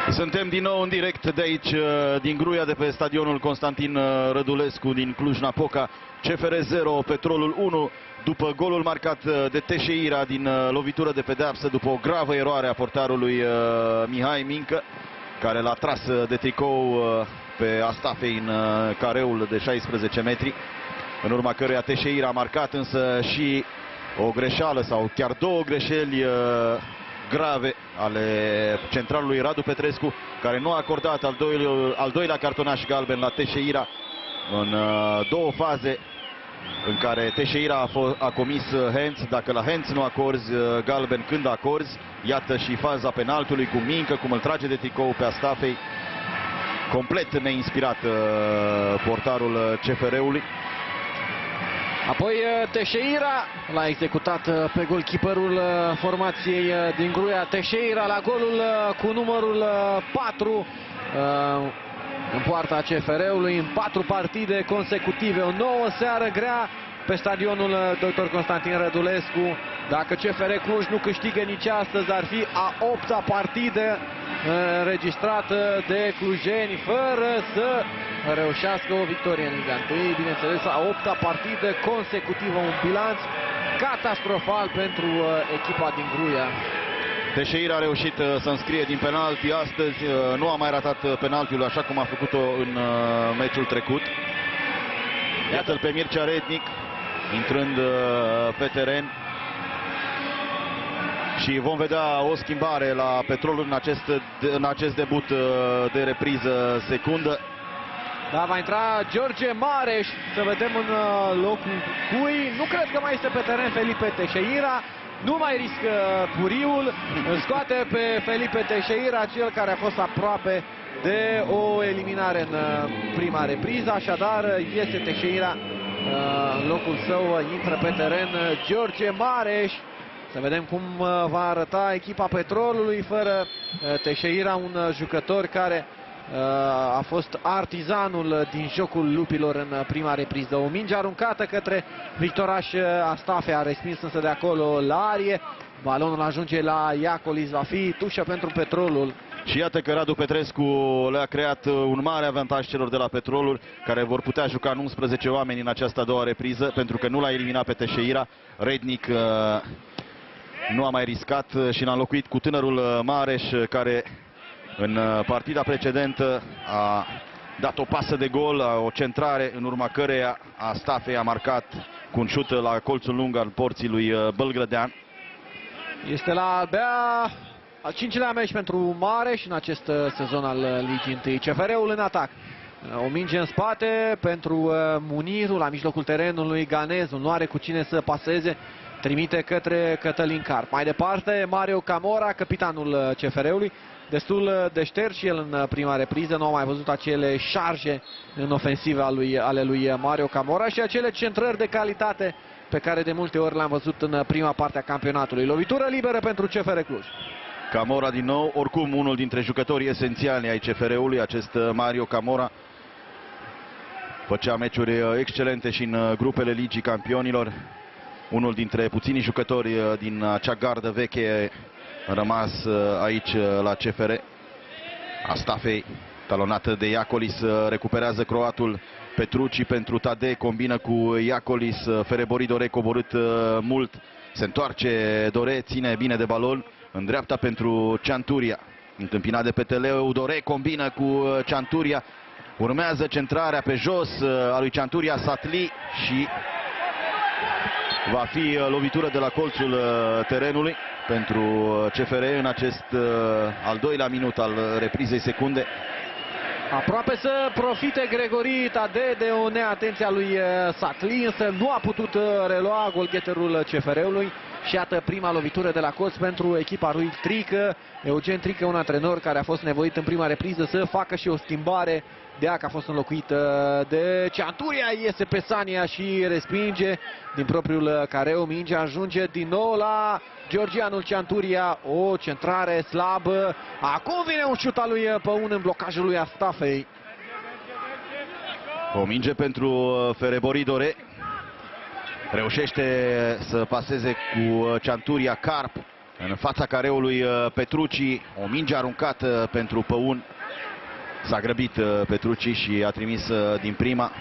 Suntem din nou în direct de aici, din Gruia, de pe stadionul Constantin Rădulescu din Cluj-Napoca. CFR 0, Petrolul 1, după golul marcat de Teșeira din lovitură de pedeapsă, după o gravă eroare a portarului Mihai Mincă, care l-a tras de tricou pe Astafei în careul de 16 metri, în urma căruia Teșeira a marcat însă și o greșeală sau chiar două greșeli grave ale centralului Radu Petrescu, care nu a acordat al doilea cartonaș galben la Teșeira în două faze în care Teșeira a comis hands. Dacă la hands nu acorzi galben, când acorzi? Iată și faza penaltului cu Mincă, cum îl trage de tricou pe Astafei. Complet neinspirat portarul CFR-ului. Apoi Teșeira l-a executat pe golkeeperul formației din Gruia. Teșeira la golul cu numărul 4 în poarta CFR-ului în 4 partide consecutive. O nouă seară grea pe stadionul Dr. Constantin Rădulescu. Dacă CFR Cluj nu câștigă nici astăzi, ar fi a 8-a partidă înregistrată de clujeni fără să reușească o victorie în Liga 1. Bineînțeles, a 8-a partidă consecutivă, un bilanț catastrofal pentru echipa din Gruia. Teșeira a reușit să înscrie din penalti astăzi, nu a mai ratat penaltiul așa cum a făcut-o în meciul trecut. Iată-l pe Mircea Rednic intrând pe teren. Și vom vedea o schimbare la Petrolul în acest debut de repriză secundă. Da, va intra George Mareș, să vedem în locul cui. Nu cred că mai este pe teren Felipe Teșeira. Nu mai riscă Puriul. Scoate pe Felipe Teșeira, cel care a fost aproape de o eliminare în prima repriză. Așadar, iese Teșeira. În locul său intră pe teren George Mareș. Să vedem cum va arăta echipa Petrolului fără Teșeira, un jucător care a fost artizanul din jocul lupilor în prima repriză. O minge aruncată către Victoraș Astafe, a respins însă de acolo la arie. Balonul ajunge la Iacolis, va fi tușă pentru Petrolul. Și iată că Radu Petrescu le-a creat un mare avantaj celor de la Petrolul, care vor putea juca în 11 oameni în această a doua repriză, pentru că nu l-a eliminat pe Teșeira. Rednic nu a mai riscat și l-a înlocuit cu tânărul Mareș, care în partida precedentă a dat o pasă de gol, o centrare, în urma căreia Astafei a marcat cu un șut la colțul lung al porții lui Bălgrădean. Este la abia al 5-lea meci pentru Mareș în acest sezon al Ligii 1. CFR-ul în atac. O minge în spate pentru Muniru la mijlocul terenului. Ganezul nu are cu cine să paseze. Trimite către Cătălin Carp. Mai departe, Mario Camora, capitanul CFR-ului, destul de șters și el în prima repriză. Nu a mai văzut acele șarje în ofensivă ale lui Mario Camora și acele centrări de calitate pe care de multe ori le-am văzut în prima parte a campionatului. Lovitură liberă pentru CFR Cluj. Camora din nou, oricum unul dintre jucătorii esențiali ai CFR-ului, acest Mario Camora. Făcea meciuri excelente și în grupele Ligii Campionilor. Unul dintre puținii jucători din acea gardă veche rămas aici la CFR. Astafei, talonată de Iacolis, recuperează croatul Petrucci pentru Tadei, combină cu Iacolis, Ferebori Dore coborât mult, se întoarce Dore, ține bine de balon, în dreapta pentru Cianturia, întâmpinat de Peteleu, Dore combină cu Cianturia, urmează centrarea pe jos a lui Cianturia, Satli și va fi lovitură de la colțul terenului pentru CFR în acest al doilea minut al reprizei secunde. Aproape să profite Gregori Tadei de o neatenție a lui Satli, însă nu a putut relua golgheterul CFR-ului. Și iată prima lovitură de la colț pentru echipa lui Trică. Eugen Trică, un antrenor care a fost nevoit în prima repriză să facă și o schimbare. Deac a fost înlocuită de Cianturia, iese pe Sania și respinge din propriul careu. Mingea ajunge din nou la Georgianul Cianturia, o centrare slabă. Acum vine un șut al lui Păun în blocajul lui Astafei. O minge pentru Ferebori Dore. Reușește să paseze cu Cianturia, Carp în fața careului Petrucci, o minge aruncată pentru Păun. S-a grăbit Petrucci și a trimis din prima.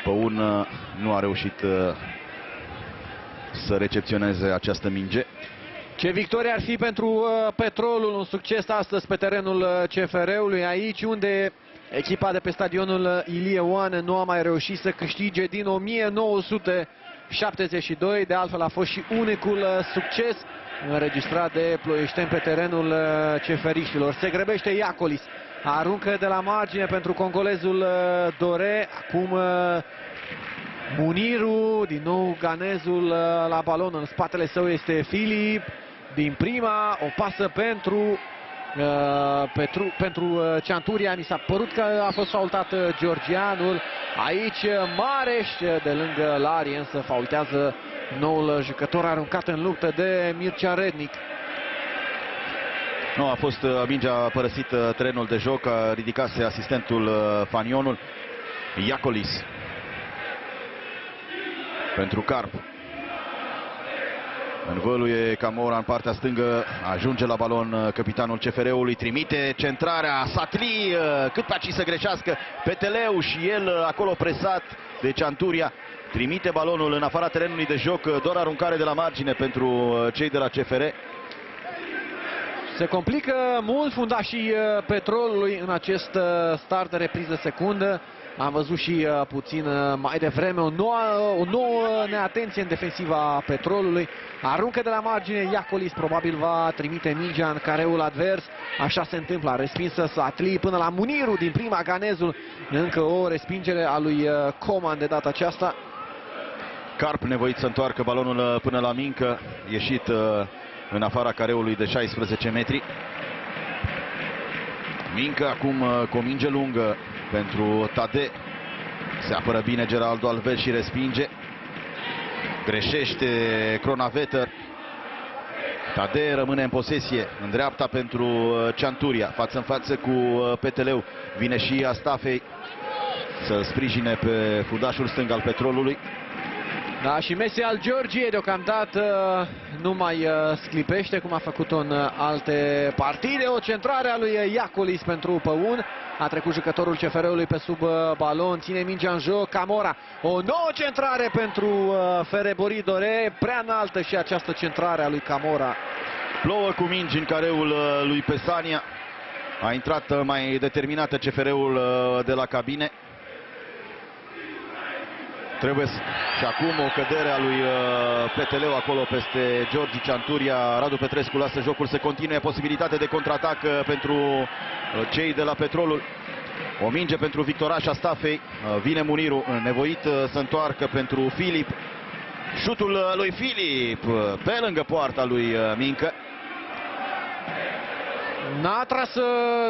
Păun nu a reușit să recepționeze această minge. Ce victorie ar fi pentru Petrolul, un succes astăzi pe terenul CFR-ului, aici unde echipa de pe stadionul Ilie Oană nu a mai reușit să câștige din 1972, de altfel a fost și unicul succes înregistrat de ploieșteni pe terenul ceferiștilor. Se grăbește Iacolis, aruncă de la margine pentru congolezul Dore, acum Muniru, din nou ganezul la balon, în spatele său este Filip, din prima, o pasă pentru Cianturia. Mi s-a părut că a fost faultat georgianul. Aici Mareș de lângă Lari, însă faultează noul jucător aruncat în luptă de Mircea Rednic. Nu, a fost mingea a părăsit terenul de joc, a ridicase asistentul Fanionul. Iacolis pentru Carp. Învăluie Camora în partea stângă, ajunge la balon capitanul CFR-ului, trimite centrarea, Satli, cât pe aici să greșească, Peteleu și el acolo presat de Cianturia, trimite balonul în afara terenului de joc, doar aruncare de la margine pentru cei de la CFR. Se complică mult fundașii Petrolului în acest start de repriză secundă. Am văzut și puțin mai devreme o nouă neatenție în defensiva Petrolului. Aruncă de la margine Iacolis, probabil va trimite mingea în careul advers. Așa se întâmplă, a respinsă Satli până la Muniru din prima, ganezul. Încă o respingere a lui Coman de data aceasta. Carp nevoit să întoarcă balonul până la Mincă, ieșit în afara careului de 16 metri. Mincă acum cu o minge lungă pentru Tade. Se apără bine Geraldo Alves și respinge. Greșește Cronaveter. Tade rămâne în posesie, în dreapta pentru Cianturia, față în față cu Peteleu. Vine și Astafei să sprijine pe fundașul stâng al Petrolului. Da, și Messi al Georgiei deocamdată nu mai sclipește cum a făcut-o în alte partide. O centrare a lui Iacolis pentru Păun. A trecut jucătorul CFR-ului pe sub balon, ține mingea în joc, Camora. O nouă centrare pentru Ferebori Dore, prea înaltă și această centrare a lui Camora. Plouă cu mingi în careul lui Pesania. A intrat mai determinată CFR-ul de la cabine. Trebuie și acum o cădere a lui Peteleu acolo peste Georgi Cianturia. Radu Petrescu lasă jocul să continue, posibilitate de contraatac pentru cei de la Petrolul. O minge pentru Victoraș Astafei. Vine Muniru, nevoit să întoarcă pentru Filip. Șutul lui Filip pe lângă poarta lui Mincă. N-a tras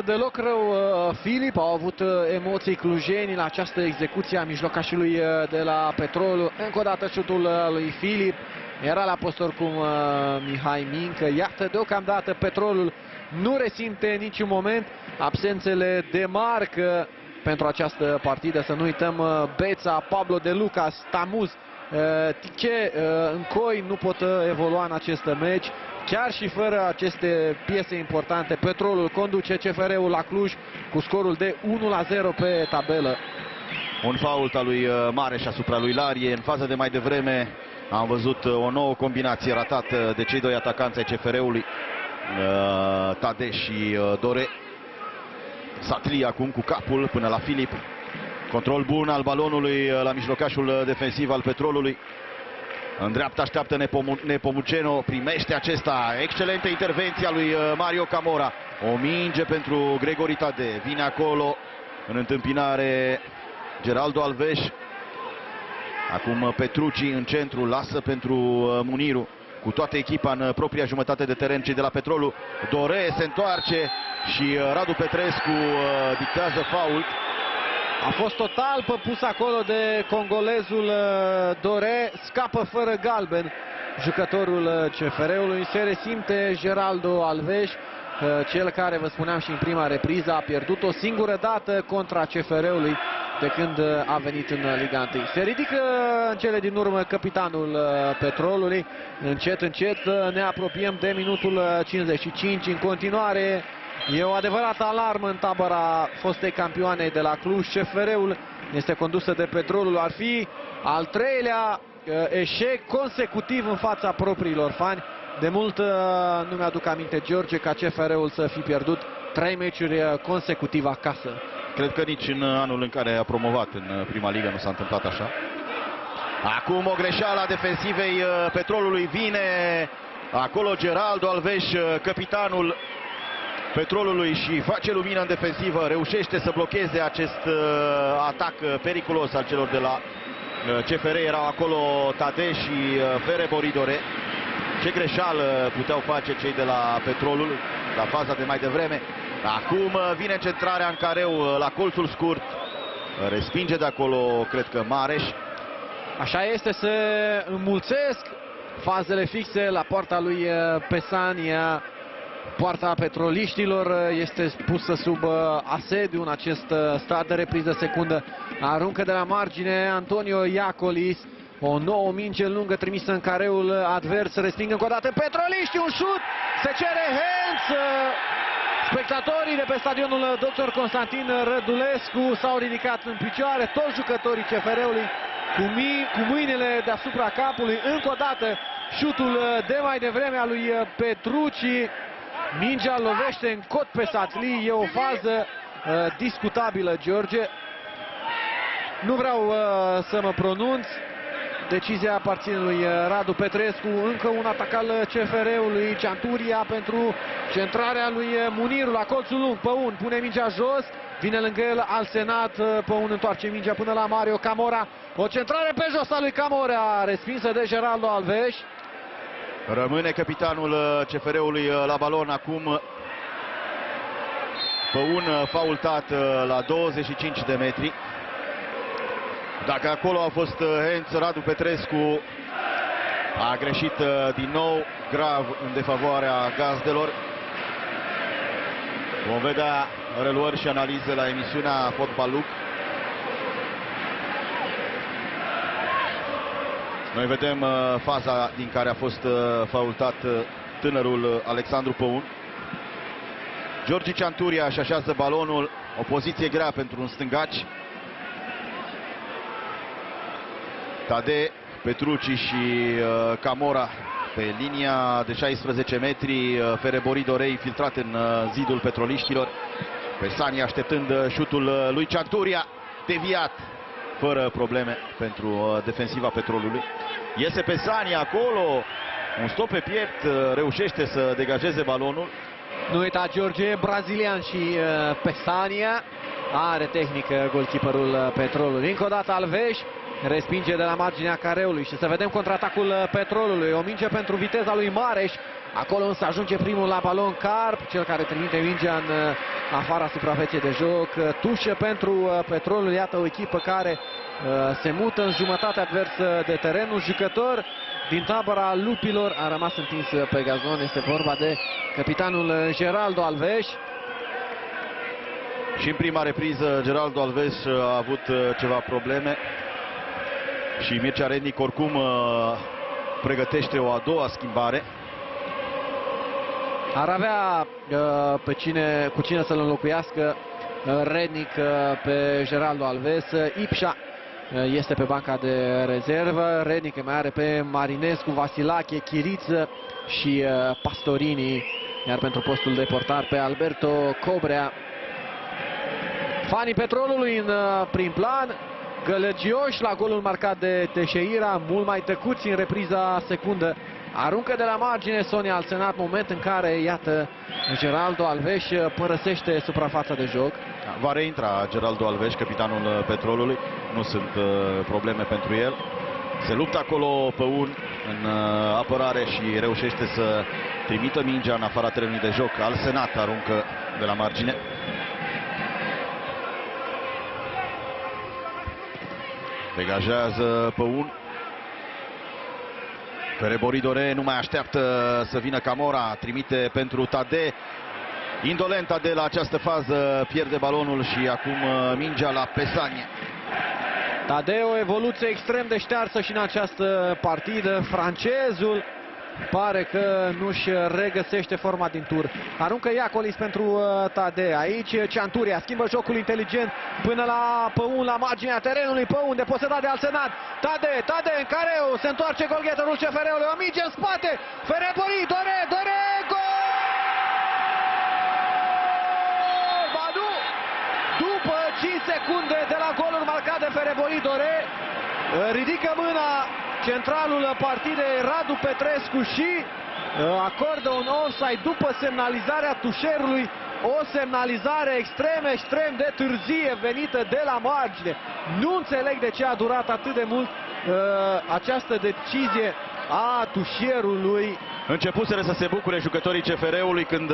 deloc rău Filip, au avut emoții clujenii la această execuție a mijlocașului de la Petrol. Încă o dată șutul lui Filip, era la post oricum Mihai Mincă. Iată, deocamdată Petrolul nu resimte în niciun moment absențele de marcă pentru această partidă. Să nu uităm Beța, Pablo de Lucas, Tamuz, Tiche, Încoi nu pot evolua în acest meci. Chiar și fără aceste piese importante, Petrolul conduce CFR-ul la Cluj cu scorul de 1-0 pe tabelă. Un fault al lui Mareș asupra lui Larie. În faza de mai devreme am văzut o nouă combinație ratată de cei doi atacanți ai CFR-ului, Tade și Dore. Satli acum cu capul până la Filip. Control bun al balonului la mijlocașul defensiv al Petrolului. În dreapta așteaptă Nepomuceno, primește acesta. Excelentă intervenție a lui Mario Camora. O minge pentru Gregori Tade. Vine acolo în întâmpinare Geraldo Alves. Acum Petrucci în centru, lasă pentru Muniru. Cu toată echipa în propria jumătate de teren, cei de la Petrolul. Dore se întoarce și Radu Petrescu dictează fault. A fost total pus acolo de congolezul Dore, scapă fără galben jucătorul CFR-ului. Se resimte Geraldo Alves, cel care, vă spuneam și în prima repriză, a pierdut o singură dată contra CFR-ului de când a venit în Liga 1. Se ridică în cele din urmă capitanul Petrolului. Încet, încet ne apropiem de minutul 55. În continuare e o adevărată alarmă în tabăra fostei campioane de la Cluj. CFR-ul este condusă de Petrolul. Ar fi al treilea eșec consecutiv în fața propriilor fani. De mult nu mi-aduc aminte, George, ca CFR-ul să fi pierdut 3 meciuri consecutiv acasă. Cred că nici în anul în care a promovat în prima ligă nu s-a întâmplat așa. Acum o greșeală a defensivei Petrolului. Vine acolo Geraldo Alves, capitanul Petrolului, și face lumină în defensivă. Reușește să blocheze acest atac periculos al celor de la CFR. Erau acolo Tade și Fere Boridore. Ce greșeală puteau face cei de la Petrolul la faza de mai devreme. Acum vine centrarea în careu la colțul scurt. Respinge de acolo, cred că, Mareș. Așa este, se înmulțesc fazele fixe la poarta lui Pesania. Poarta petroliștilor este pusă sub asediu în acest start de repriză secundă. Aruncă de la margine Antonio Iacolis. O nouă minge lungă trimisă în careul advers. Resping încă o dată petroliștii. Un șut. Se cere hands. Spectatorii de pe stadionul Dr. Constantin Rădulescu s-au ridicat în picioare. Toți jucătorii CFR-ului cu mâinile deasupra capului. Încă o dată șutul de mai devreme a lui Petrucci. Mingea lovește în cot pe Satli. E o fază discutabilă, George. Nu vreau să mă pronunț. Decizia aparține lui Radu Petrescu. Încă un atac al CFR-ului. Cianturia pentru centrarea lui Muniru la colțul lung. Păun pune mingea jos. Vine lângă el al Senat. Păun întoarce mingea până la Mario Camora. O centrare pe jos a lui Camora. Respinsă de Geraldo Alves. Rămâne capitanul CFR-ului la balon acum. Păun faultat la 25 de metri. Dacă acolo a fost hands, Radu Petrescu a greșit din nou grav în defavoarea gazdelor. Vom vedea reluări și analize la emisiunea Fotbal Look. Noi vedem faza din care a fost faultat tânărul Alexandru Păun. Georgi Cianturia își așează balonul, o poziție grea pentru un stângaci. Tade, Petrucci și Camora pe linia de 16 metri. Fere Boridorei filtrat în zidul petroliștilor. Pesani așteptând șutul lui Cianturia, deviat fără probleme pentru defensiva Petrolului. Iese Pesani acolo, un stop pe piept, reușește să degajeze balonul. Nu uita, George, brazilian și Pesania. Are tehnică golkeeperul Petrolului. Încă o dată Alves respinge de la marginea careului și să vedem contraatacul Petrolului. O minge pentru viteza lui Mareș. Acolo însă ajunge primul la balon Carp, cel care trimite mingea în afara suprafeței de joc. Tușă pentru Petrolul. Iată o echipă care se mută în jumătatea adversă de teren. Un jucător din tabăra lupilor a rămas întins pe gazon. Este vorba de capitanul Geraldo Alves. Și în prima repriză Geraldo Alves a avut ceva probleme. Și Mircea Rednic oricum pregătește o a doua schimbare. Ar avea cu cine să-l înlocuiască Rednic pe Geraldo Alves. Ipșa este pe banca de rezervă. Rednic mai are pe Marinescu, Vasilache, Chiriță și Pastorini. Iar pentru postul de portar pe Alberto Cobrea. Fanii Petrolului în prim plan. Gălăgioși la golul marcat de Teixeira, mult mai tăcuți în repriza secundă. Aruncă de la margine Sonia al Senat, moment în care, iată, Geraldo Alves părăsește suprafața de joc. Va reintra Geraldo Alves, capitanul Petrolului. Nu sunt probleme pentru el. Se luptă acolo Păun în apărare și reușește să trimită mingea în afara terenului de joc. Al Senat aruncă de la margine. Degajează Păun. Fere Boridore nu mai așteaptă să vină Camora. Trimite pentru Tade. Indolenta de la această fază pierde balonul și acum mingea la Pesanie. Tadeu, evoluție extrem de ștearsă și în această partidă. Francezul pare că nu-și regăsește forma din tur. Aruncă Iacolis pentru Tadeu. Aici Cianturia schimbă jocul inteligent până la Păun, la marginea terenului. Păun deposedat de Alsenat. Tadeu în careu. Se întoarce golgheterul CFR-ului. O minge în spate. Ferebori, Dore, gol! Badu! După 5 secunde de la golul marcat de Ferebori, Dore ridică mâna centralul partidei Radu Petrescu și acordă un offside după semnalizarea tușerului. O semnalizare extrem de târzie venită de la margine. Nu înțeleg de ce a durat atât de mult această decizie a tușierului. Începuseră să se bucure jucătorii CFR-ului când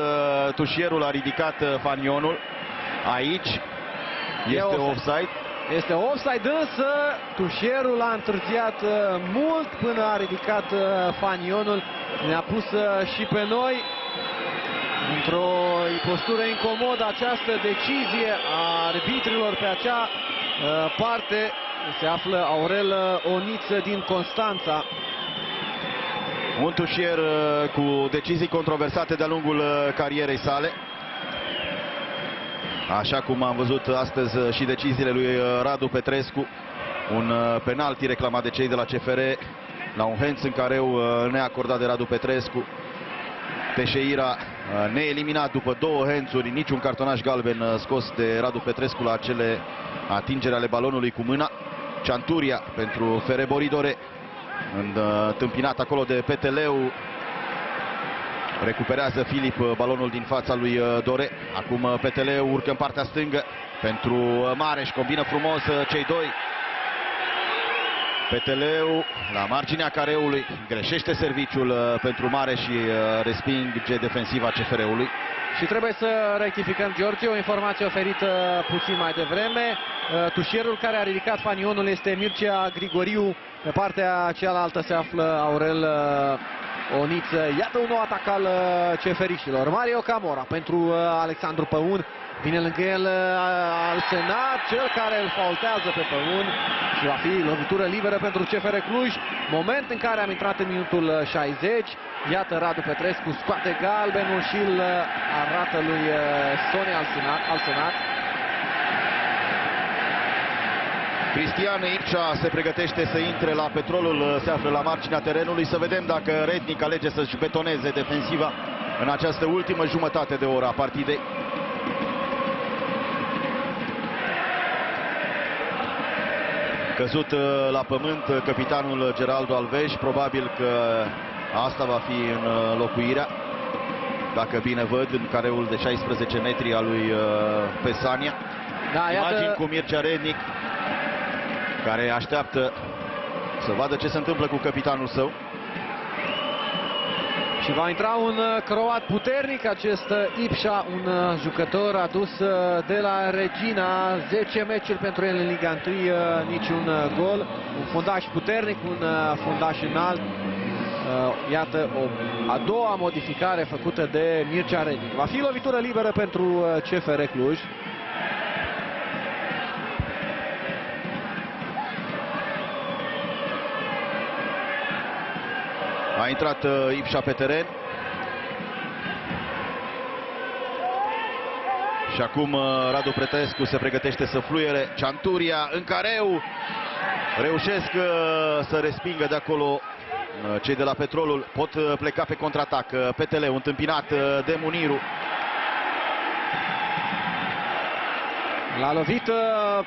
tușierul a ridicat fanionul. Aici este offside. Este offside, însă tușierul a întârziat mult până a ridicat fanionul. Ne-a pus și pe noi într-o postură incomodă această decizie a arbitrilor pe acea parte. Se află Aurel Oniță din Constanța. Un tușier cu decizii controversate de-a lungul carierei sale. Așa cum am văzut astăzi și deciziile lui Radu Petrescu. Un penalti reclamat de cei de la CFR la un hands în careu neacordat de Radu Petrescu. Teșeira neeliminat după 2 hands-uri, niciun cartonaș galben scos de Radu Petrescu la acele atingeri ale balonului cu mâna. Cianturia pentru Ferebori Dore, întâmpinat acolo de Peteleu. Recuperează Filip balonul din fața lui Dore. Acum Peteleu urcă în partea stângă pentru Mareș. Combină frumos cei doi. Peteleu la marginea careului. Greșește serviciul pentru Mareș și respinge defensiva CFR-ului. Și trebuie să rectificăm, George, o informație oferită puțin mai devreme. Tușierul care a ridicat fanionul este Mircea Grigoriu. Pe partea cealaltă se află Aurel Oniță. Iată un nou atac al CFR-știlor. Mario Camora pentru Alexandru Păun. Vine lângă el Alsenat, cel care îl faultează pe Păun. Și va fi lovitură liberă pentru CFR Cluj. Moment în care am intrat în minutul 60. Iată Radu Petrescu scoate galbenul și îl arată lui Sonia Alsenat. Cristian Ipcea se pregătește să intre la Petrolul, se află la marginea terenului. Să vedem dacă Rednic alege să-și betoneze defensiva în această ultimă jumătate de oră a partidei. Căzut la pământ capitanul Geraldo Alves. Probabil că asta va fi înlocuirea, dacă bine văd, în careul de 16 metri al lui Pesania. Da, imagini iată... cu Mircea Rednic, care așteaptă să vadă ce se întâmplă cu capitanul său. Și va intra un croat puternic, acest Ipșa, un jucător adus de la Regina. 10 meciuri pentru el în Liga 1, niciun gol. Un fundaș puternic, un fundaș înalt. Iată a doua modificare făcută de Mircea Rednic. Va fi lovitură liberă pentru CFR Cluj. A intrat Ipșa pe teren. Și acum Radu Petrescu se pregătește să fluiere. Cianturia în careu. Reușesc să respingă de acolo cei de la Petrolul. Pot pleca pe contraatac. Peteleu întâmpinat de Muniru. L-a lovit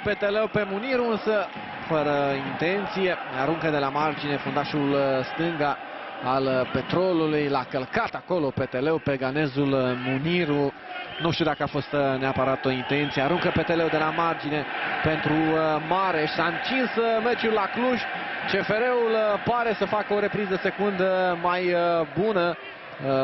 Peteleu pe Muniru, însă fără intenție. Aruncă de la margine fundașul stânga al Petrolului. L-a călcat acolo Peteleu pe ganezul Muniru. Nu știu dacă a fost neapărat o intenție. Aruncă Peteleu de la margine pentru Mareș. S-a încins meciul la Cluj. CFR-ul pare să facă o repriză secundă mai bună.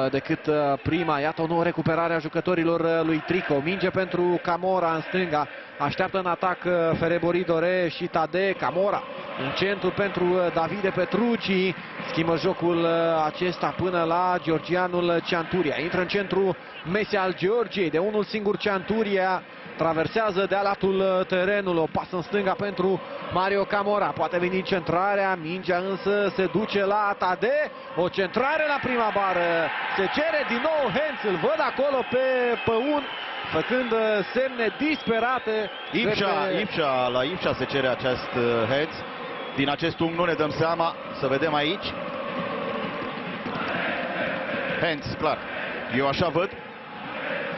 decât prima. Iată o nouă recuperare a jucătorilor lui Trico. Minge pentru Camora în stânga. Așteaptă în atac Ferebori Dore și Tade. Camora în centru pentru Davide Petrucci. Schimbă jocul acesta până la georgianul Cianturia. Intră în centru Messi al Georgiei. De unul singur Cianturia. Traversează de latul terenului. O pasă în stânga pentru Mario Camora. Poate veni centrarea. Mingea însă se duce la Tade. O centrare la prima bară. Se cere din nou Hens. Îl văd acolo pe Păun făcând semne disperate. La Ipșa se cere acest Hens. Din acest unghi nu ne dăm seama. Să vedem aici. Hens, clar. Eu așa văd.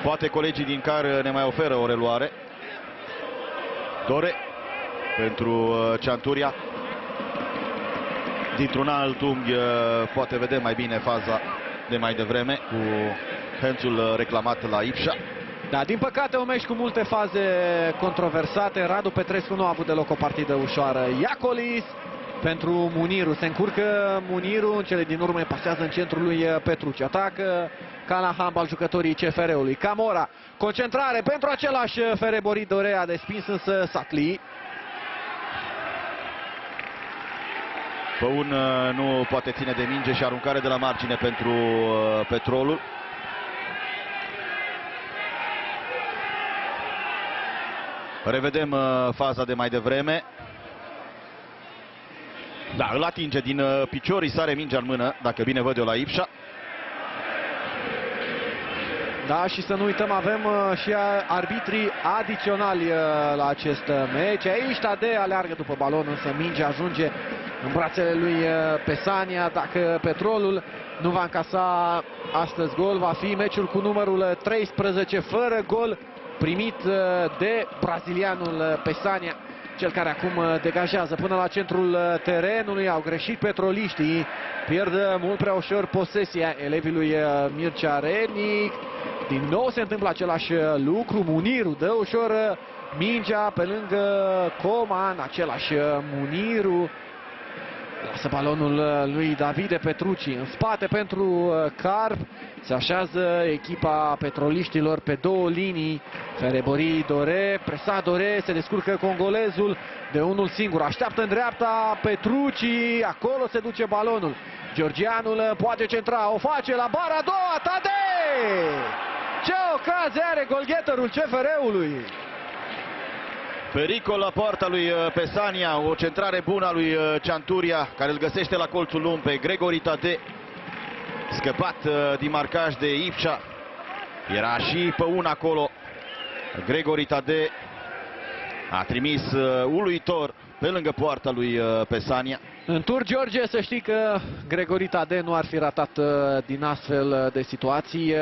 Poate colegii din care ne mai oferă o reluare. Dore pentru Cianturia. Dintr-un alt unghi poate vedem mai bine faza de mai devreme cu Hensul reclamat la Ipșa. Da, din păcate un meci cu multe faze controversate. Radu Petrescu nu a avut deloc o partidă ușoară. Iacolis pentru Muniru. Se încurcă Muniru, în cele din urmă pasează în centrul lui Petrucci. Atacă ca la handbal jucătorii CFR-ului. Camora, concentrare pentru același Ferebori Dore, a despins însă Satli. Păun nu poate ține de minge și aruncare de la margine pentru Petrolul. Revedem faza de mai devreme. Da, îl atinge din picior, îi sare mingea în mână, dacă bine văd eu la Ipșa. Da, și să nu uităm, avem și arbitrii adiționali la acest meci. Aici Tade aleargă după balon, însă mingea ajunge în brațele lui Pesania. Dacă Petrolul nu va încasa astăzi gol, va fi meciul cu numărul 13 fără gol primit de brazilianul Pesania, cel care acum degajează până la centrul terenului. Au greșit petroliștii, pierd mult prea ușor posesia elevii lui Mircea Rednic. Din nou se întâmplă același lucru. Muniru dă ușor mingea pe lângă Coman, același Muniru. Lasă balonul lui Davide Petrucci în spate pentru Carp. Se așează echipa petroliștilor pe două linii. Ferebori Dore, presa Dore, se descurcă congolezul de unul singur. Așteaptă în dreapta Petrucci, acolo se duce balonul. Georgianul poate centra, o face la bara a doua, Tade! Ce ocazie are golgheterul CFR-ului! Pericol la poarta lui Pesania, o centrare bună a lui Cianturia, care îl găsește la colțul lung pe Gregori Tade. Scăpat din marcaj de Ipșa. Era și Păun acolo. Gregori Tade a trimis uluitor pe lângă poarta lui Pesania. În tur, George, să știi că Gregori Tade nu ar fi ratat din astfel de situații.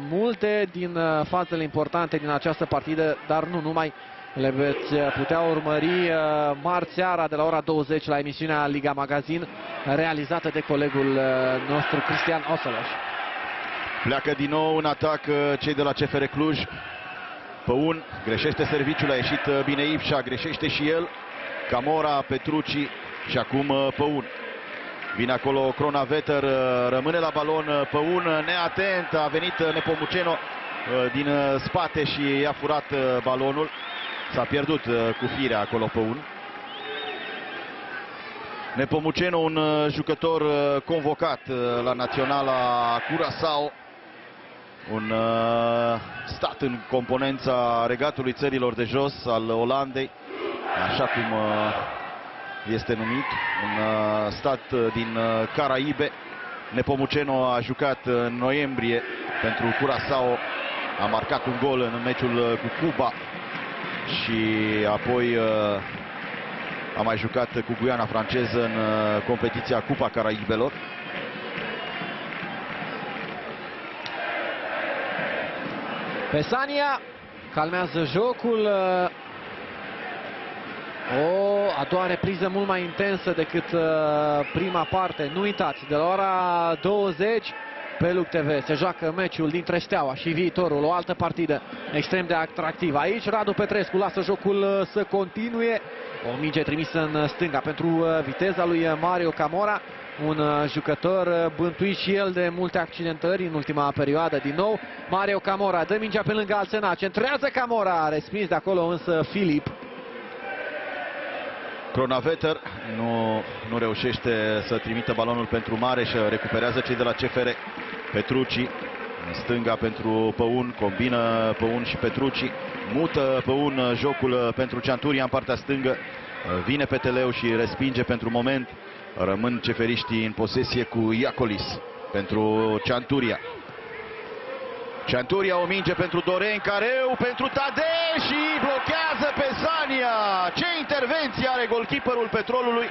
Multe din fazele importante din această partidă, dar nu numai, le veți putea urmări marți seara de la ora 20 la emisiunea Liga Magazin, realizată de colegul nostru Cristian Osăloș. Pleacă din nou în atac cei de la CFR Cluj. Păun greșește serviciul, a ieșit bine Ipșa, greșește și el. Camora, Petrucci și acum Păun. Vine acolo Cronaveter, rămâne la balon Păun, neatent, a venit Nepomuceno din spate și i-a furat balonul. S-a pierdut cu firea acolo Păun. Nepomuceno, un jucător convocat la Naționala Curaçao, un stat în componența regatului țărilor de jos al Olandei, așa cum este numit, un stat din Caraibe. Nepomuceno a jucat în noiembrie pentru Curaçao, a marcat un gol în meciul cu Cuba și apoi a mai jucat cu Guiana franceză în competiția Cupa Caraibelor. Pesania calmează jocul. O a doua repriză mult mai intensă decât prima parte. Nu uitați, de la ora 20 pe Luc TV se joacă meciul dintre Steaua și Viitorul, o altă partidă extrem de atractivă. Aici Radu Petrescu lasă jocul să continue. O minge trimisă în stânga pentru viteza lui Mario Camora. un jucător bântuit și el de multe accidentări în ultima perioadă. Din nou, Mario Camora dă mingea pe lângă Alsena, centrează Camora, respins de acolo însă Filip. Cronaveter nu reușește să trimită balonul pentru Mareș, recuperează cei de la CFR. Petrucci în stânga pentru Păun, combină Păun și Petrucci, mută Păun jocul pentru Cianturia în partea stângă, vine Peteleu și respinge pentru moment. Rămân ceferiștii în posesie cu Iacolis pentru Cianturia. Cianturia, o minge pentru Doren, Careu pentru Tadei și blochează Pesania. Ce intervenție are golkeeperul Petrolului!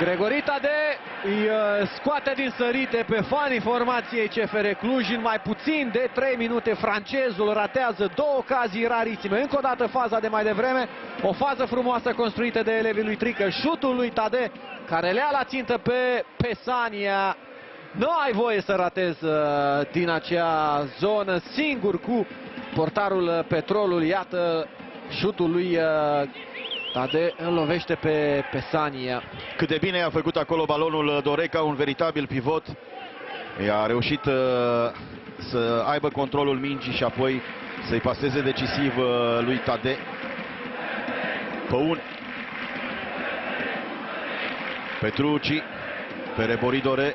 Gregori Tadei îi scoate din sărite pe fanii formației CFR Cluj. În mai puțin de 3 minute francezul ratează două ocazii rarissime. Încă o dată faza de mai devreme, o fază frumoasă construită de elevii lui Trică. Șutul lui Tadei care le ia la țintă pe Pesania. Nu ai voie să ratezi din acea zonă, singur cu portarul Petrolul. Iată șutul lui Tadei, îl lovește pe Pesania. Cât de bine a făcut acolo balonul Doreca, un veritabil pivot. A reușit să aibă controlul mingii și apoi să-i paseze decisiv lui Tadei. Păun. Petrucci pe Reboridore.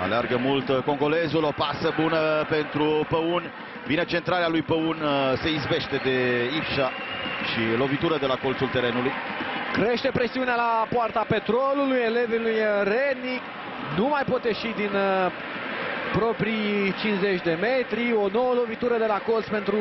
Aleargă mult congolezul, o pasă bună pentru Păun. Vine centrarea lui Păun, se izbește de Ipșa și lovitură de la colțul terenului. Crește presiunea la poarta Petrolului, elevii lui Rednic nu mai pot ieși din proprii 50 de metri. O nouă lovitură de la colț pentru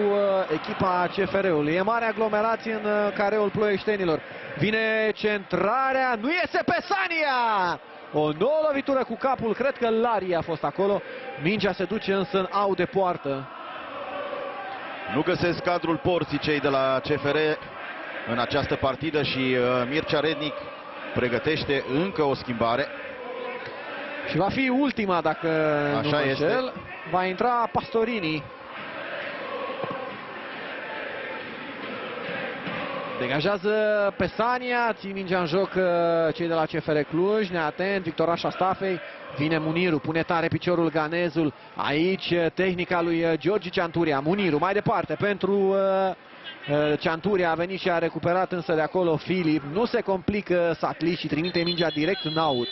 echipa CFR-ului. E mare aglomerație în careul ploieștenilor. Vine centrarea, nu iese Pesania! O nouă lovitură cu capul, cred că Lari a fost acolo. Mingea se duce însă în au de poartă. Nu găsesc cadrul porții cei de la CFR în această partidă și Mircea Rednic pregătește încă o schimbare. Și va fi ultima, dacă nu mă înșel. Va intra Pastorini. Degajează Pesania, țin mingea în joc cei de la CFR Cluj, neatent, Victoraș Astafei, vine Muniru, pune tare piciorul ganezul, aici tehnica lui Georgi Cianturia, Muniru mai departe pentru Cianturia, a venit și a recuperat însă de acolo Filip, nu se complică Satli și trimite mingea direct în aut.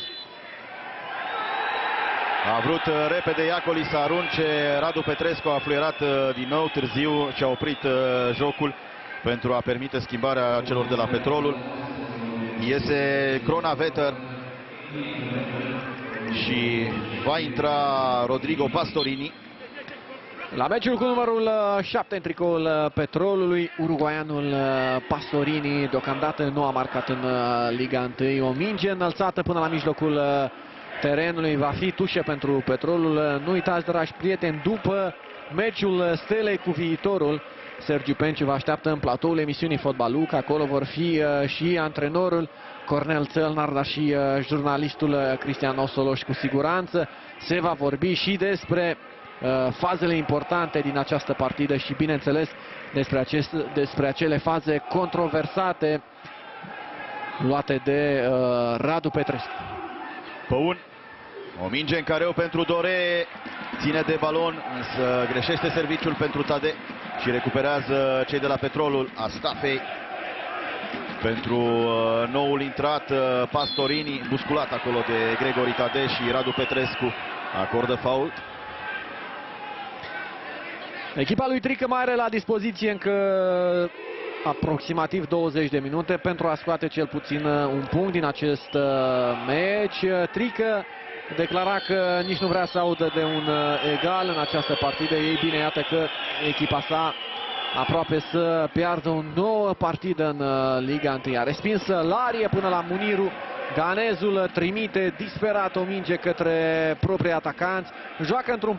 A vrut repede Iacoli să arunce, Radu Petrescu a fluierat din nou târziu și a oprit jocul pentru a permite schimbarea celor de la Petrolul. Iese Cronaveter și va intra Rodrigo Pastorini. La meciul cu numărul 7 în tricoul Petrolului, uruguaianul Pastorini deocamdată nu a marcat în Liga 1. O minge înălțată până la mijlocul terenului, va fi tușă pentru Petrolul. Nu uitați, dragi prieteni, după meciul Stelei cu Viitorul, Sergiu Penciu vă așteaptă în platoul emisiunii Fotbaluc. Acolo vor fi și antrenorul Cornel Țălnar, dar și jurnalistul Cristian Osoloș cu siguranță. Se va vorbi și despre fazele importante din această partidă și, bineînțeles, despre acele faze controversate luate de Radu Petrescu. Păun, o minge în careu pentru Dore, ține de balon, însă greșește serviciul pentru Tadei și recuperează cei de la Petrolul. Astafei pentru noul intrat Pastorini, musculat acolo de Gregori Tadei și Radu Petrescu acordă fault. Echipa lui Trică mai are la dispoziție încă aproximativ 20 de minute pentru a scoate cel puțin un punct din acest meci. Trică declara că nici nu vrea să audă de un egal în această partidă. Ei bine, iată că echipa sa aproape să piardă o nouă partidă în Liga 1. A respins Larie până la Muniru. Ganezul trimite disperat o minge către proprii atacanți. Joacă într-un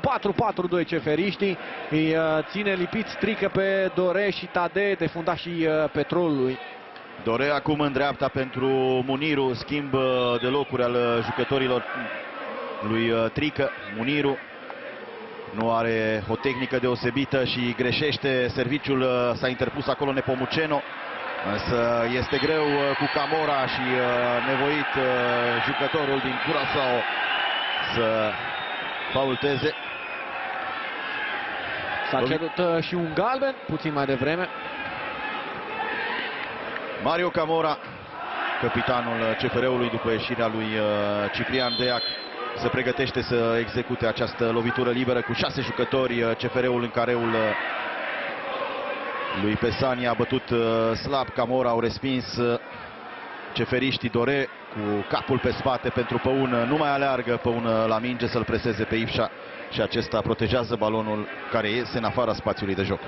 4-4-2 ceferiștii. Îi ține lipiți Trică pe Dore și Tadei, de fundașii Petrolului. Dore acum în dreapta pentru Muniru. Schimb de locuri al jucătorilor lui Trică. Muniru nu are o tehnică deosebită și greșește serviciul. S-a interpus acolo Nepomuceno. Însă este greu cu Camora și nevoit jucătorul din Curaçao să faulteze. S-a cerut și un galben puțin mai devreme. Mario Camora, capitanul CFR-ului, după ieșirea lui Ciprian Deac, se pregătește să execute această lovitură liberă cu 6 jucători. CFR-ul în careul lui Pesani a bătut slab. Camora au respins ceferiștii. Dore cu capul pe spate pentru Păun. Nu mai aleargă Păun la minge să-l preseze pe Ipșa și acesta protejează balonul care iese în afara spațiului de joc.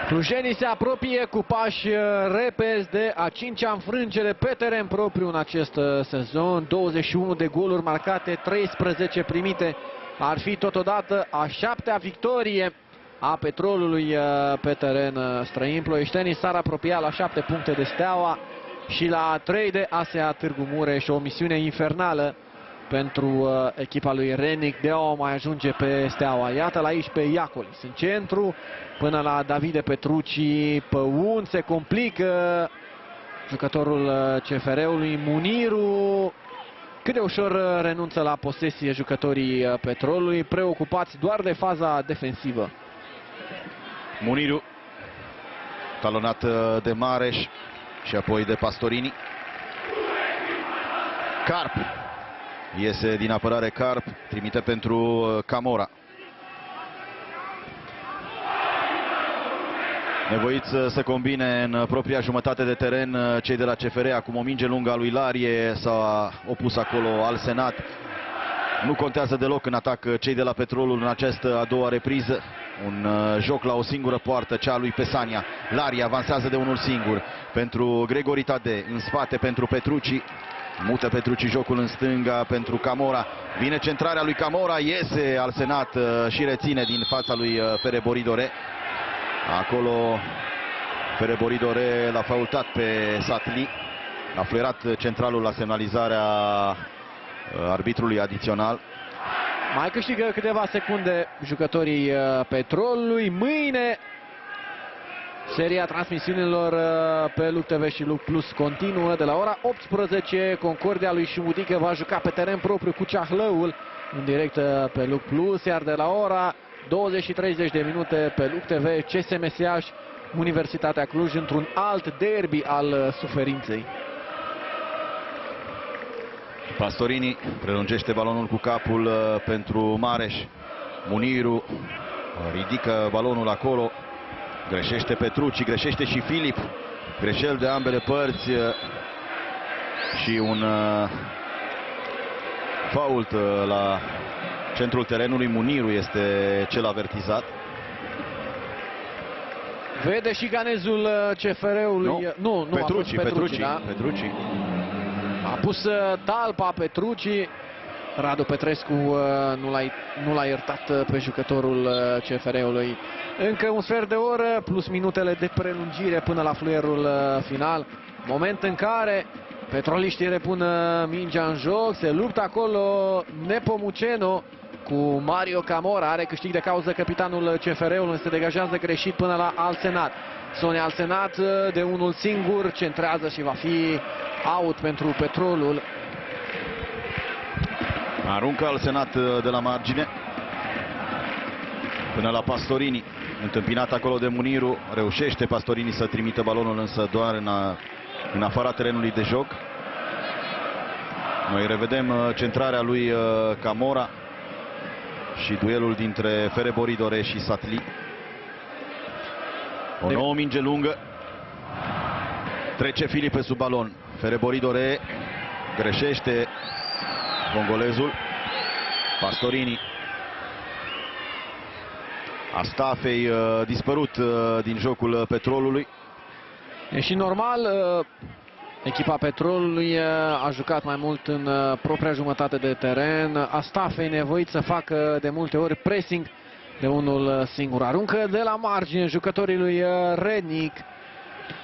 Clujenii se apropie cu pași repezi de a 5-a înfrângere pe teren propriu în acest sezon. 21 de goluri marcate, 13 primite. Ar fi totodată a 7-a victorie a Petrolului pe teren străin. Ploieștenii s-ar apropia la 7 puncte de Steaua și la 3 de ASEA Târgu Mureș. O misiune infernală pentru echipa lui Renic de a mai ajunge pe Steaua. Iată-l aici pe Iacolis în centru până la Davide Petrucci. Păun se complică jucătorul CFR-ului. Muniru cât de ușor renunță la posesie jucătorii Petrolului, preocupați doar de faza defensivă. Muniru talonat de Mareș și apoi de Pastorini. Carp iese din apărare. Carp trimite pentru Camora. Nevoiți să combine în propria jumătate de teren cei de la CFR. Acum o minge lungă a lui Larie, s-a opus acolo Al Senat. Nu contează deloc în atac cei de la Petrolul în această a doua repriză. Un joc la o singură poartă, cea a lui Pesania. Larie avansează de unul singur pentru Gregori Tade, în spate pentru Petrucci. Mută Petrucci jocul în stânga pentru Camora. Vine centrarea lui Camora, iese Al Senat și reține din fața lui Fere Boridore. Acolo Fere Boridore l-a faultat pe Satli. A fluierat centralul la semnalizarea arbitrului adițional. Mai câștigă câteva secunde jucătorii Petrolului. Mâine seria transmisiunilor pe Luc TV și Luc Plus continuă. De la ora 18, Concordia lui Șumudică va juca pe teren propriu cu Ceahlăul în direct pe Luc Plus, iar de la ora 20 și 30 de minute pe Luc TV, CSM Seaș, Universitatea Cluj, într-un alt derby al suferinței. Pastorini prelungește balonul cu capul pentru Mareș. Muniru ridică balonul acolo. Greșește Petrucci, greșește și Filip. Greșel de ambele părți și un fault la centrul terenului. Muniru este cel avertizat. Vede și ganezul CFR-ului. Nu, Petrucci, da? Petrucci. A pus talpa Petrucci. Radu Petrescu nu l-a iertat pe jucătorul CFR-ului. Încă un sfert de oră plus minutele de prelungire până la fluierul final. Moment în care petroliștii repun mingea în joc. Se luptă acolo Nepomuceno cu Mario Camora. Are câștig de cauză capitanul CFR-ului, se degajează greșit până la Al Senat. Sonia Al Senat de unul singur centrează și va fi out pentru Petrolul. Aruncă Al Senat de la margine până la Pastorini. Întâmpinat acolo de Muniru. Reușește Pastorini să trimită balonul, însă doar în afara terenului de joc. Noi revedem centrarea lui Camora și duelul dintre Fere Boridore și Satli. O nouă minge lungă. Trece Filip pe sub balon. Fere Boridore greșește congolezul. Pastorini. Astafei dispărut din jocul Petrolului. E și normal, echipa Petrolului a jucat mai mult în propria jumătate de teren. Astafei nevoit să facă de multe ori pressing de unul singur. Aruncă de la margine jucătorii lui Rednic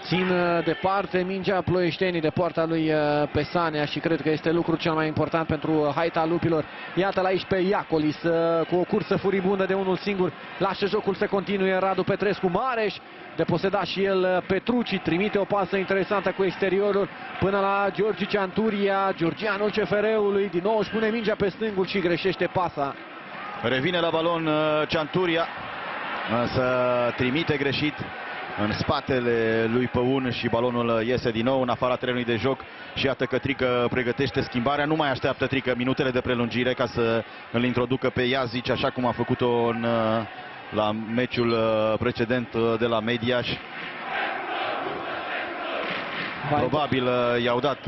țin departe mingea ploieștenii de poarta lui Pesanea și cred că este lucru cel mai important pentru Haita Lupilor. Iată-l aici pe Iacolis cu o cursă furibundă de unul singur. Lasă jocul să continue Radu Petrescu. Mareș, deposedat și el Petrucci, trimite o pasă interesantă cu exteriorul până la Georgi Cianturia. Georgianul CFR-ului din nou își pune mingea pe stângul și greșește pasa. Revine la balon Cianturia, însă trimite greșit în spatele lui Păun și balonul iese din nou în afara terenului de joc. Și iată că Trică pregătește schimbarea. Nu mai așteaptă Trică minutele de prelungire ca să îl introducă pe Iazici, așa cum a făcut-o la meciul precedent de la Mediaș. Probabil i-au dat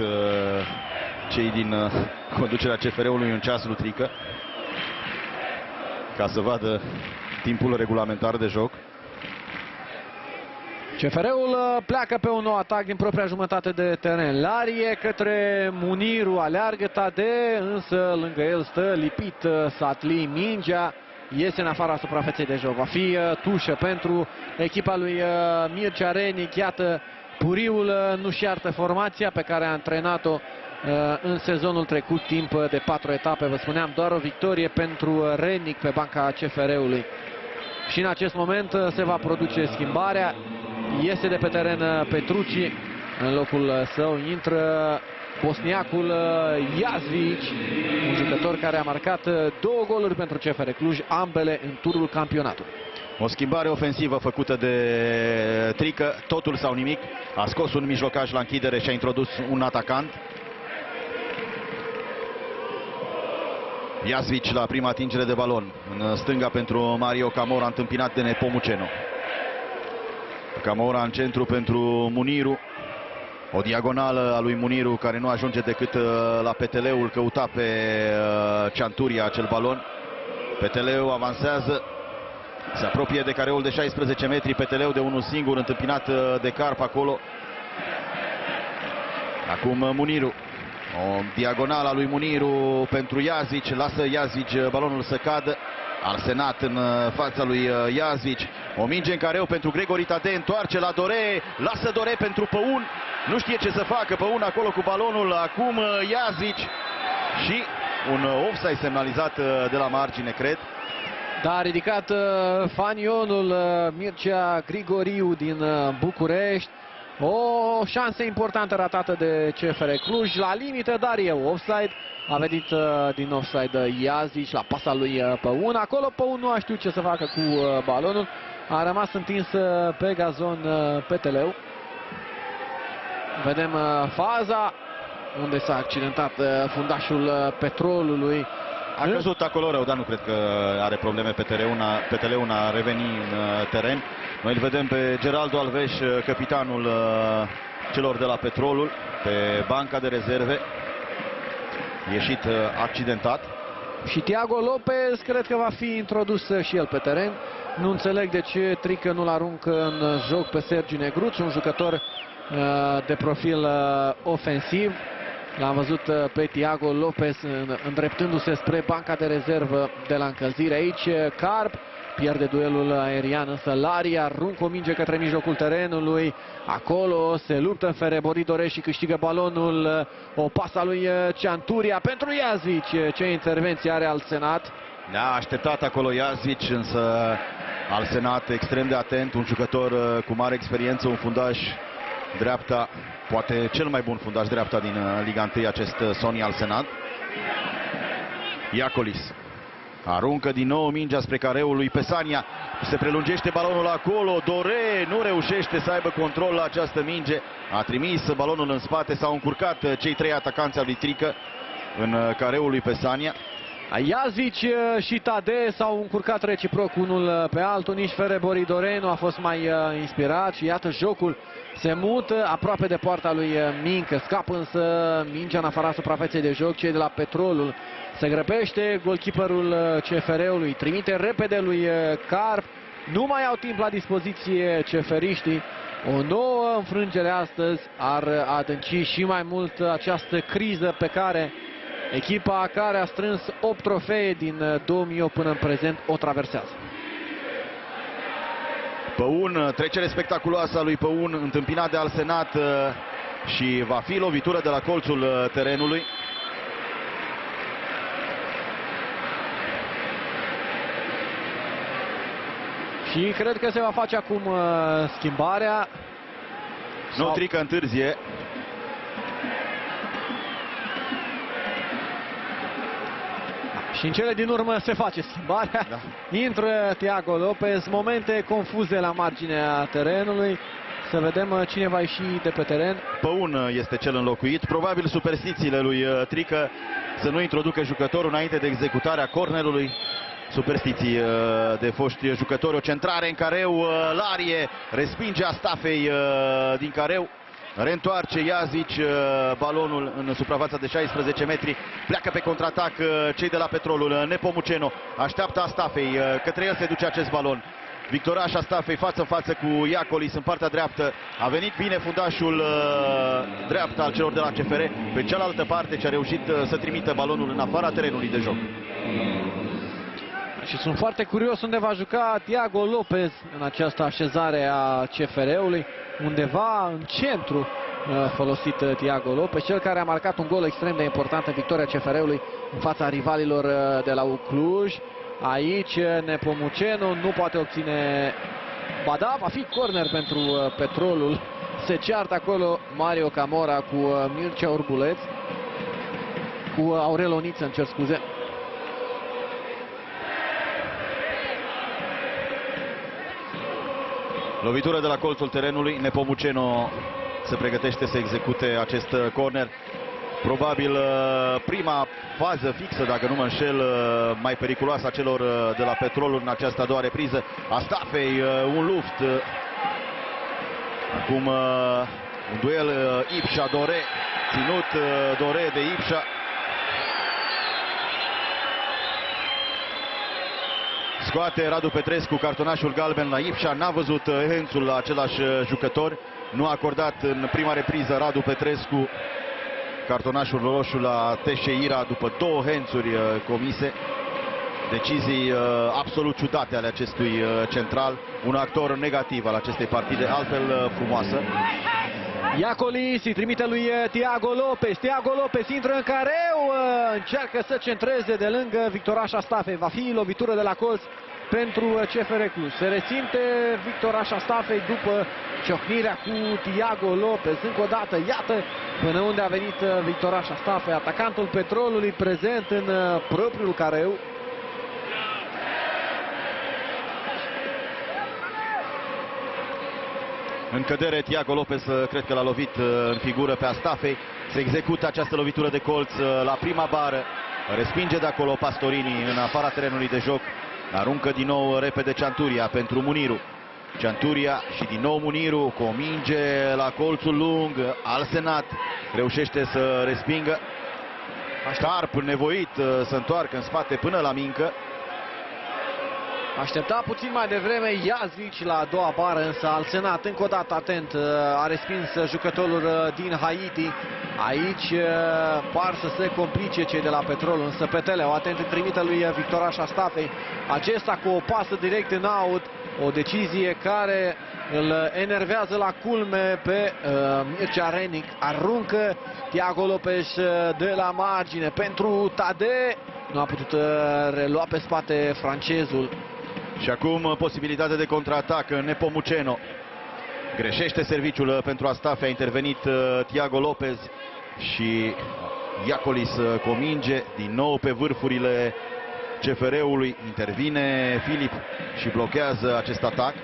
cei din conducerea CFR-ului un ceas lui Trică ca să vadă timpul regulamentar de joc. CFR-ul pleacă pe un nou atac din propria jumătate de teren. Larie către Muniru, aleargă Tade, însă lângă el stă lipit Satli. Mingea iese în afara suprafeței de joc. Va fi tușă pentru echipa lui Mircea Renic. Iată, Puriul nu-și iartă formația pe care a antrenat-o în sezonul trecut, timp de 4 etape. Vă spuneam, doar o victorie pentru Renic pe banca CFR-ului. Și în acest moment se va produce schimbarea. Iese de pe teren Petrucci, în locul său intră bosniacul Iazvici, un jucător care a marcat 2 goluri pentru CFR Cluj, ambele în turul campionatului. O schimbare ofensivă făcută de Trică, totul sau nimic. A scos un mijlocaș la închidere și a introdus un atacant. Iazvici la prima atingere de balon, în stânga pentru Mario Camora, întâmpinat de Nepomuceno. Camora în centru pentru Muniru. O diagonală a lui Muniru care nu ajunge decât la Peteleu. Îl căuta pe Cianturia acel balon. Peteleu avansează. Se apropie de careul de 16 metri. Peteleu de unul singur, întâmpinat de Carp acolo. Acum Muniru. O diagonală a lui Muniru pentru Iazici. Lasă Iazici balonul să cadă. Arsenat în fața lui Iazici. O minge în careu pentru Gregori Tade. Întoarce la Dore. Lasă Dore pentru Păun. Nu știe ce să facă Păun acolo cu balonul. Acum Iazici. Și un offside semnalizat de la margine, cred. Da, a ridicat fanionul Mircea Grigoriu din București. O șansă importantă ratată de CFR Cluj. La limită, dar e offside. A venit din offside Iazici la pasa lui Păun. Acolo Păun nu a știut ce să facă cu balonul. A rămas întins pe gazon Peteleu. Vedem faza unde s-a accidentat fundașul Petrolului. A căzut acolo rău, dar nu cred că are probleme Peteleu a revenit în teren. Noi îl vedem pe Geraldo Alves, capitanul celor de la Petrolul, pe banca de rezerve. Ieșit accidentat. Și Thiago Lopez cred că va fi introdus și el pe teren. Nu înțeleg de ce Trică nu-l aruncă în joc pe Sergiu Negruț, un jucător de profil ofensiv. L-am văzut pe Thiago Lopez îndreptându-se spre banca de rezervă de la încălzire. Aici Carp pierde duelul aerian, însă Laria aruncă o minge către mijlocul terenului. Acolo se luptă Ferebori Dore și câștigă balonul. O pasă a lui Cianturia pentru Iazici. Ce intervenție are al Senat. Da, așteptat acolo Iazici, însă al Senat extrem de atent. Un jucător cu mare experiență, un fundaș dreapta, poate cel mai bun fundaș dreapta din Liga 1, acest Sonny al Senat. Iacolis aruncă din nou mingea spre careul lui Pesania. Se prelungește balonul acolo. Dore nu reușește să aibă control la această minge. A trimis balonul în spate. S-au încurcat cei 3 atacanți al lui Trică în careul lui Pesania. Iazici și Tade s-au încurcat reciproc unul pe altul. Nici Ferebori Dore nu a fost mai inspirat. Și iată, jocul se mută aproape de poarta lui Mincă. Scapă însă mingea în afara suprafeței de joc. Cei de la Petrolul se grăbește. Golkeeperul CFR-ului trimite repede lui Carp. Nu mai au timp la dispoziție ceferiștii. O nouă înfrângere astăzi ar adânci și mai mult această criză pe care echipa care a strâns 8 trofee din 2008 până în prezent o traversează. Păun, trecere spectaculoasă a lui Păun, întâmpinat de Alsenat și va fi lovitură de la colțul terenului. Și cred că se va face acum schimbarea. Nu, Trică întârzie. Și în cele din urmă se face schimbarea. Da. Intră Thiago Lopez, momente confuze la marginea terenului. Să vedem cine va ieși de pe teren. Păun este cel înlocuit. Probabil superstițiile lui Trică să nu introducă jucătorul înainte de executarea cornerului. Superstiții de foști jucători. O centrare în careu. Larie respinge Astafei din careu. Reîntoarce Iazici balonul în suprafața de 16 metri. Pleacă pe contraatac cei de la Petrolul. Nepomuceno așteaptă Astafei. Către el se duce acest balon. Victoraș Astafei față în față cu Iacolis în partea dreaptă. A venit bine fundașul dreapta al celor de la CFR. Pe cealaltă parte ce a reușit să trimită balonul în afara terenului de joc. Și sunt foarte curios unde va juca Thiago Lopez în această așezare a CFR-ului. Undeva în centru folosit Thiago Lopez, cel care a marcat un gol extrem de important în victoria CFR-ului în fața rivalilor de la Cluj. Aici Nepomuceno nu poate obține... Ba da, va fi corner pentru Petrolul. Se ceartă acolo Mario Camora cu Mircea Urbuleț. Cu Aurel Oniță, îmi cer scuze. Lovitură de la colțul terenului. Nepomuceno se pregătește să execute acest corner. Probabil prima fază fixă, dacă nu mă înșel, mai periculoasă a celor de la Petrolul în această a doua repriză. Astafei, un luft. Acum un duel Ipșa-Dore. Ținut Dore de Ipșa. Scoate Radu Petrescu cartonașul galben la Ipșa. N-a văzut Hențul la același jucător. Nu a acordat în prima repriză Radu Petrescu cartonașul roșu la Teșeira după două hențuri comise. Decizii absolut ciudate ale acestui central. Un actor negativ al acestei partide, altfel frumoasă. Iacolis îi trimite lui Thiago Lopez. Thiago Lopez intră în careu, încearcă să centreze de lângă Victoraș Astafei. Va fi lovitură de la colț pentru CFR Cluj. Se resimte Victoraș Astafei după ciocnirea cu Thiago Lopez. Încă o dată, iată până unde a venit Victoraș Astafei, atacantul Petrolului prezent în propriul careu. În cădere, Thiago Lopez cred că l-a lovit în figură pe Astafei. Se execută această lovitură de colț la prima bară. Respinge de acolo Pastorini în afara terenului de joc. Aruncă din nou repede Cianturia pentru Muniru. Cianturia și din nou Muniru cu o minge la colțul lung. Alsenat reușește să respingă. Ștarp nevoit să întoarcă în spate până la mincă. Aștepta puțin mai devreme Iazici la a doua bară, însă Alsenat încă o dată atent a respins jucătorul din Haiti. Aici par să se complice cei de la Petrol, însă Peteleu atent îi trimite lui Victoraș Astafei. Acesta cu o pasă direct în aut, o decizie care îl enervează la culme pe Mircea Renic. Aruncă Thiago Lopez de la margine pentru Tade. Nu a putut relua pe spate francezul. Și acum posibilitate de contraatac. Nepomuceno greșește serviciul pentru Astafei. A intervenit Thiago Lopez și Iacolis cu o minge din nou pe vârfurile CFR-ului. Intervine Filip și blochează acest atac.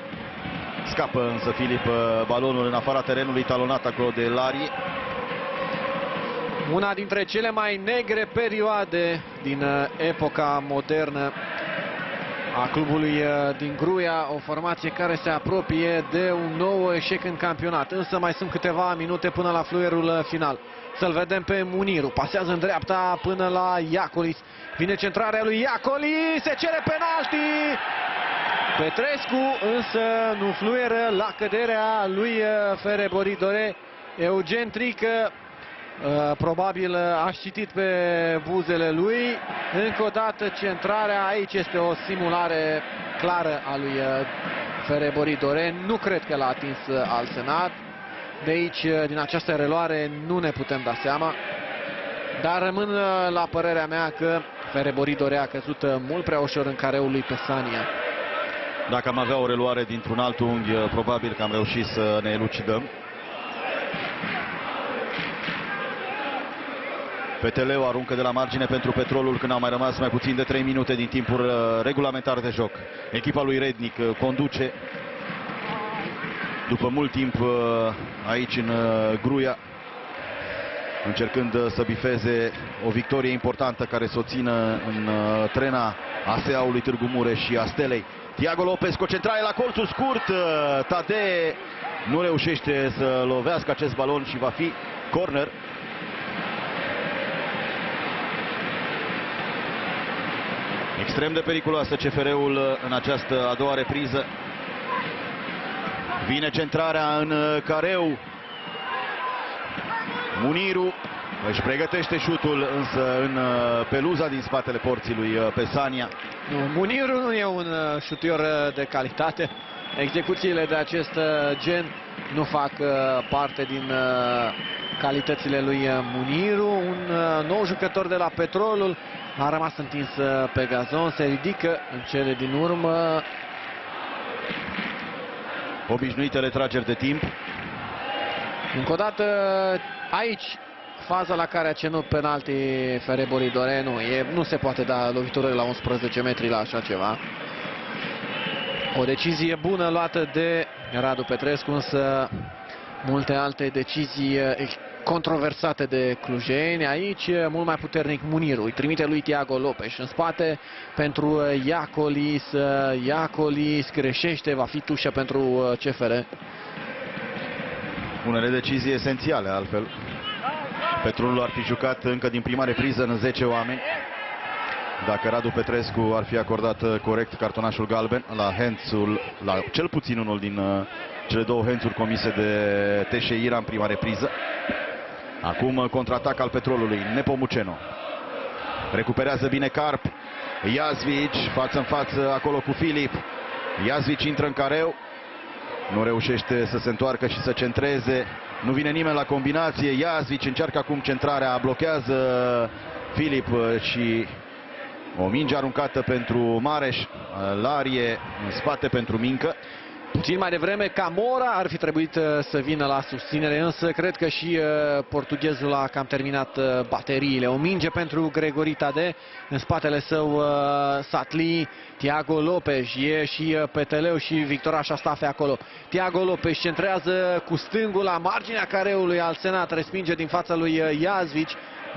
Scapă însă Filip balonul în afara terenului, talonat acolo de Larie. Una dintre cele mai negre perioade din epoca modernă a clubului din Gruia, o formație care se apropie de un nou eșec în campionat, însă mai sunt câteva minute până la fluierul final. Să-l vedem pe Muniru, pasează în dreapta până la Iacolis, vine centrarea lui Iacolis, se cere penalti! Petrescu însă nu fluieră la căderea lui Fere Boridore. Eugen Trică probabil a citit pe buzele lui. Încă o dată centrarea, aici este o simulare clară a lui Ferebori Dore. Nu cred că l-a atins Al Senat. De aici, din această reluare, nu ne putem da seama. Dar rămân la părerea mea că Ferebori Dore a căzut mult prea ușor în careul lui Pesania. Dacă am avea o reluare dintr-un alt unghi, probabil că am reușit să ne elucidăm. Peteleu aruncă de la margine pentru Petrolul când au mai rămas mai puțin de 3 minute din timpul regulamentar de joc. Echipa lui Rednic conduce după mult timp aici în Gruia, încercând să bifeze o victorie importantă care să o țină în trena ASEA-ului Târgu Mureș și a Stelei. Tiago Lopez cu o centrare la colțul scurt. Tadee nu reușește să lovească acest balon și va fi corner. Extrem de periculoasă CFR-ul în această a doua repriză. Vine centrarea în careu. Muniru își pregătește șutul, însă în peluza din spatele porții lui Pesania. Muniru nu e un șutior de calitate. Execuțiile de acest gen nu fac parte din calitățile lui Muniru. Un nou jucător de la Petrolul a rămas întins pe gazon, se ridică în cele din urmă. Obișnuitele trageri de timp. Încă o dată aici faza la care a cenut penalti Ferebori Dore. Nu se poate da lovitură la 11 metri la așa ceva. O decizie bună luată de Radu Petrescu, însă multe alte decizii controversate de clujeni. Aici mult mai puternic Muniru. Îi trimite lui Tiago Lopez în spate pentru Iacolis. Iacolis greșește, va fi tușă pentru CFR. Unele decizii esențiale, altfel. Petrolul ar fi jucat încă din prima repriză în 10 oameni dacă Radu Petrescu ar fi acordat corect cartonașul galben la hands-ul, la cel puțin unul din cele două hands-uri comise de Teixeira în prima repriză. Acum contraatac al Petrolului, Nepomuceno. Recuperează bine Carp. Iazvici față în față acolo cu Filip. Iazvici intră în careu. Nu reușește să se întoarcă și să centreze. Nu vine nimeni la combinație. Iazvici încearcă acum centrarea, blochează Filip și o minge aruncată pentru Mareș. Larie în spate pentru Mincă. Puțin mai devreme Camora ar fi trebuit să vină la susținere, însă cred că și portughezul a cam terminat bateriile. O minge pentru Gregori Tade, în spatele său Satli, Tiago Lopez, e și Peteleu și Victoraș Astafe acolo. Tiago Lopez centrează cu stângul la marginea careului al Senat, respinge din fața lui Iazvici.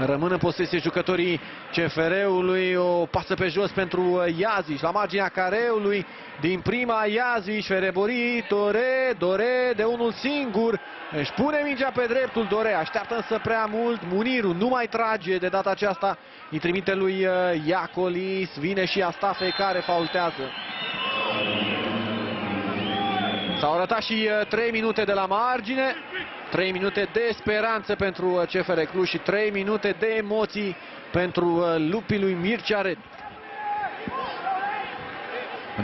Rămân în posesie jucătorii CFR-ului, o pasă pe jos pentru Iazvici, la marginea careului, din prima Iazvici, Ferebori, Dore de unul singur, își pune mingea pe dreptul, Dore așteaptă însă prea mult, Muniru nu mai trage de data aceasta, îi trimite lui Iacolis, vine și Astafe care faultează. S-au arătat și 3 minute de la margine. 3 minute de speranță pentru CFR Cluj și 3 minute de emoții pentru lupii lui Mircea Red.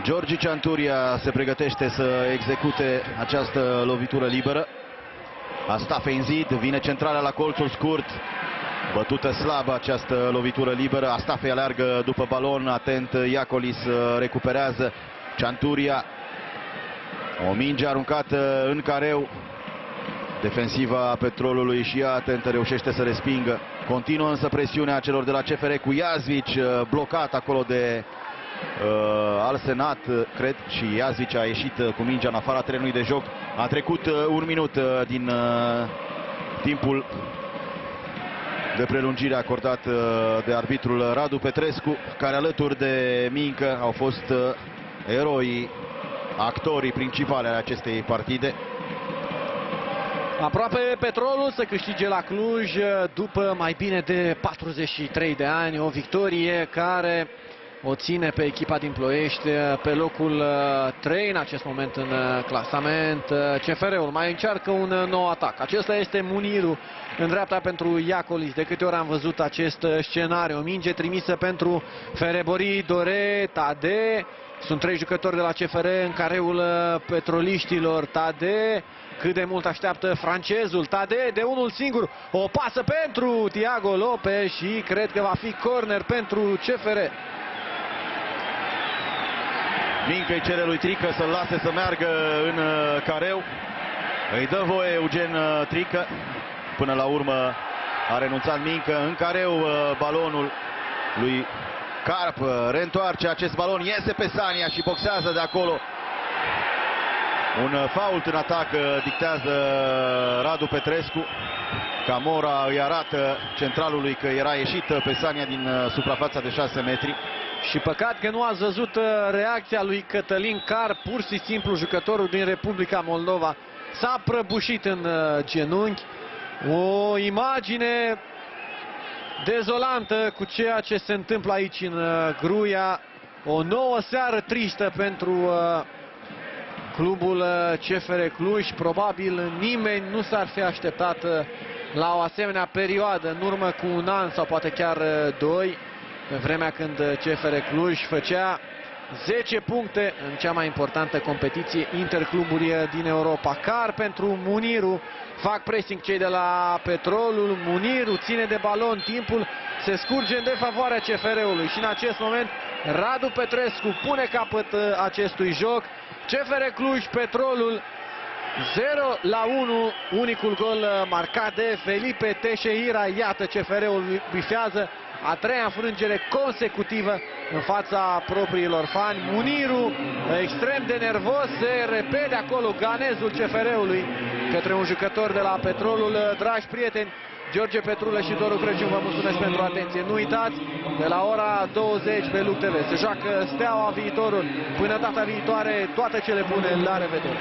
Georgi Cianturia se pregătește să execute această lovitură liberă. Astafe în zid, vine centrarea la colțul scurt. Bătută slabă această lovitură liberă. Astafe aleargă după balon, atent Iacolis recuperează. Cianturia, o minge aruncată în careu. Defensiva Petrolului și ea atentă, reușește să respingă. Continuă însă presiunea celor de la CFR cu Iazvici, blocat acolo de Al Senat, cred, și Iazvici a ieșit cu mingea în afara terenului de joc. A trecut un minut din timpul de prelungire acordat de arbitrul Radu Petrescu, care alături de Mincă au fost eroii, actorii principali ale acestei partide. Aproape Petrolul să câștige la Cluj după mai bine de 43 de ani, o victorie care o ține pe echipa din Ploiești pe locul 3 în acest moment în clasament. CFR-ul mai încearcă un nou atac. Acesta este Muniru în dreapta pentru Iacolis. De câte ori am văzut acest scenariu. O minge trimisă pentru Ferebori, Dore, Tade. Sunt 3 jucători de la CFR în careul petroliștilor. Tade, cât de mult așteaptă francezul. Tade de unul singur. O pasă pentru Thiago Lopez și cred că va fi corner pentru CFR. Mincă îi cere lui Trică să-l lase să meargă în careu. Îi dă voie Eugen Trică. Până la urmă a renunțat Mincă. În careu balonul lui Carp. Reîntoarce acest balon. Iese pe Sania și boxează de acolo. Un fault în atac dictează Radu Petrescu. Camora îi arată centralului că era ieșit pe Sania din suprafața de 6 metri. Și păcat că nu ați văzut reacția lui Cătălin Carp. Pur și simplu jucătorul din Republica Moldova s-a prăbușit în genunchi. O imagine dezolantă cu ceea ce se întâmplă aici în Gruia. O nouă seară tristă pentru clubul CFR Cluj. Probabil nimeni nu s-ar fi așteptat la o asemenea perioadă în urmă cu un an sau poate chiar 2, pe vremea când CFR Cluj făcea 10 puncte în cea mai importantă competiție intercluburi din Europa. Car pentru Muniru. Fac pressing cei de la Petrolul. Muniru ține de balon. Timpul se scurge în defavoarea CFR-ului. Și în acest moment Radu Petrescu pune capăt acestui joc. CFR Cluj, Petrolul 0-1. Unicul gol marcat de Felipe Teixeira. Iată, CFR-ul bifează a treia înfrângere consecutivă în fața propriilor fani. Muniru, extrem de nervos, se repede acolo ganezul CFR-ului către un jucător de la Petrolul. Dragi prieteni, George Petrulă și Doru Crăciun, vă mulțumesc pentru atenție. Nu uitați, de la ora 20 pe Luc TV se joacă Steaua Viitorul. Până data viitoare, toate cele bune, la revedere!